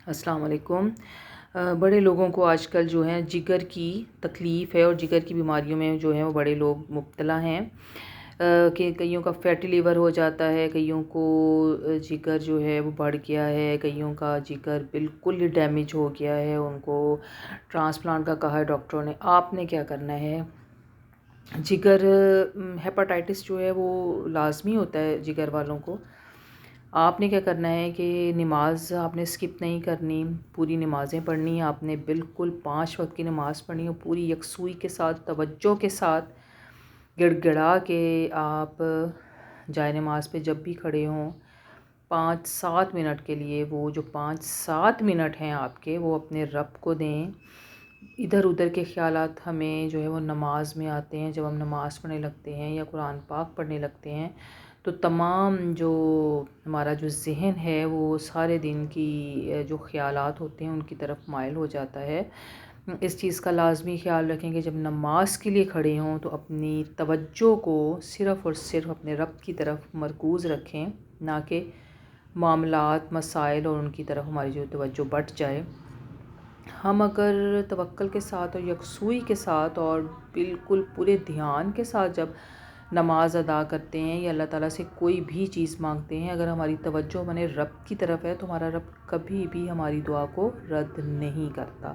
السلام علیکم۔ بڑے لوگوں کو آج کل جو ہے جگر کی تکلیف ہے اور جگر کی بیماریوں میں جو ہے وہ بڑے لوگ مبتلا ہیں، کہ کئیوں کا فیٹی لیور ہو جاتا ہے، کئیوں کو جگر جو ہے وہ بڑھ گیا ہے، کئیوں کا جگر بالکل ہی ڈیمیج ہو گیا ہے، ان کو ٹرانسپلانٹ کا کہا ہے ڈاکٹروں نے۔ آپ نے کیا کرنا ہے؟ جگر ہیپاٹائٹس جو ہے وہ لازمی ہوتا ہے جگر والوں کو۔ آپ نے کیا کرنا ہے کہ نماز آپ نے اسکپ نہیں کرنی، پوری نمازیں پڑھنی ہیں آپ نے، بالکل 5 وقت کی نماز پڑھنی ہے، پوری یکسوئی کے ساتھ، توجہ کے ساتھ، گڑ گڑا کے آپ جائے نماز پہ جب بھی کھڑے ہوں 5-7 منٹ کے لیے، وہ جو 5-7 منٹ ہیں آپ کے، وہ اپنے رب کو دیں۔ ادھر ادھر کے خیالات ہمیں جو ہے وہ نماز میں آتے ہیں، جب ہم نماز پڑھنے لگتے ہیں یا قرآن پاک پڑھنے لگتے ہیں تو تمام جو ہمارا جو ذہن ہے وہ سارے دن کی جو خیالات ہوتے ہیں ان کی طرف مائل ہو جاتا ہے۔ اس چیز کا لازمی خیال رکھیں کہ جب نماز کے لیے کھڑے ہوں تو اپنی توجہ کو صرف اور صرف اپنے رب کی طرف مرکوز رکھیں، نہ کہ معاملات، مسائل اور ان کی طرف ہماری جو توجہ بٹ جائے۔ ہم اگر توکل کے ساتھ اور یکسوئی کے ساتھ اور بالکل پورے دھیان کے ساتھ جب نماز ادا کرتے ہیں یا اللہ تعالیٰ سے کوئی بھی چیز مانگتے ہیں، اگر ہماری توجہ ہمارے رب کی طرف ہے تو ہمارا رب کبھی بھی ہماری دعا کو رد نہیں کرتا۔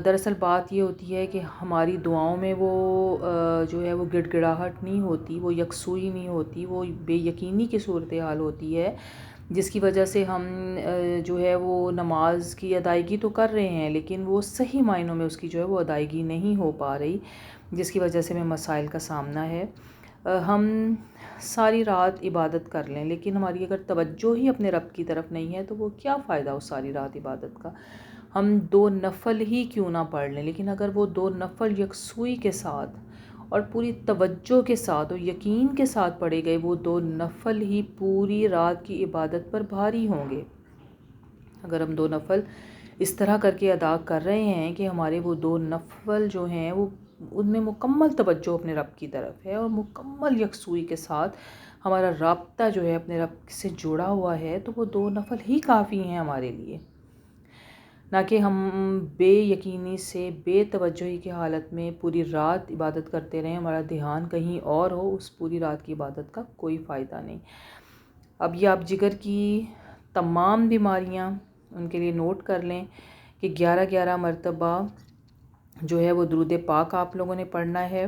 دراصل بات یہ ہوتی ہے کہ ہماری دعاؤں میں وہ جو ہے وہ گڑ گڑاہٹ نہیں ہوتی، وہ یکسوئی نہیں ہوتی، وہ بے یقینی کی صورتحال ہوتی ہے، جس کی وجہ سے ہم جو ہے وہ نماز کی ادائیگی تو کر رہے ہیں لیکن وہ صحیح معنوں میں اس کی جو ہے وہ ادائیگی نہیں ہو پا رہی، جس کی وجہ سے ہمیں مسائل کا سامنا ہے۔ ہم ساری رات عبادت کر لیں لیکن ہماری اگر توجہ ہی اپنے رب کی طرف نہیں ہے تو وہ کیا فائدہ اس ساری رات عبادت کا؟ ہم 2 نفل ہی کیوں نہ پڑھ لیں، لیکن اگر وہ 2 نفل یکسوئی کے ساتھ اور پوری توجہ کے ساتھ اور یقین کے ساتھ پڑھے گئے، وہ 2 نفل ہی پوری رات کی عبادت پر بھاری ہوں گے۔ اگر ہم 2 نفل اس طرح کر کے ادا کر رہے ہیں کہ ہمارے وہ 2 نفل جو ہیں وہ ان میں مکمل توجہ اپنے رب کی طرف ہے اور مکمل یکسوئی کے ساتھ ہمارا رابطہ جو ہے اپنے رب سے جڑا ہوا ہے، تو وہ 2 نفل ہی کافی ہیں ہمارے لیے، نہ کہ ہم بے یقینی سے بے توجہی کی حالت میں پوری رات عبادت کرتے رہیں، ہمارا دھیان کہیں اور ہو، اس پوری رات کی عبادت کا کوئی فائدہ نہیں۔ اب یہ آپ جگر کی تمام بیماریاں ان کے لیے نوٹ کر لیں کہ 11 مرتبہ جو ہے وہ درود پاک آپ لوگوں نے پڑھنا ہے،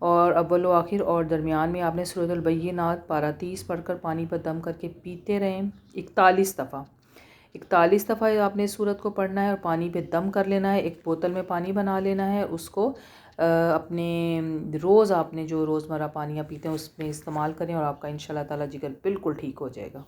اور اول و آخر اور درمیان میں آپ نے سورۃ البینات پارہ 30 پڑھ کر پانی پر دم کر کے پیتے رہیں 41 دفعہ آپ نے سورت کو پڑھنا ہے اور پانی پہ دم کر لینا ہے، ایک بوتل میں پانی بنا لینا ہے، اس کو اپنے روز آپ نے جو روزمرہ پانی آپ پیتے ہیں اس میں استعمال کریں اور آپ کا انشاءاللہ تعالی جگر بالکل ٹھیک ہو جائے گا۔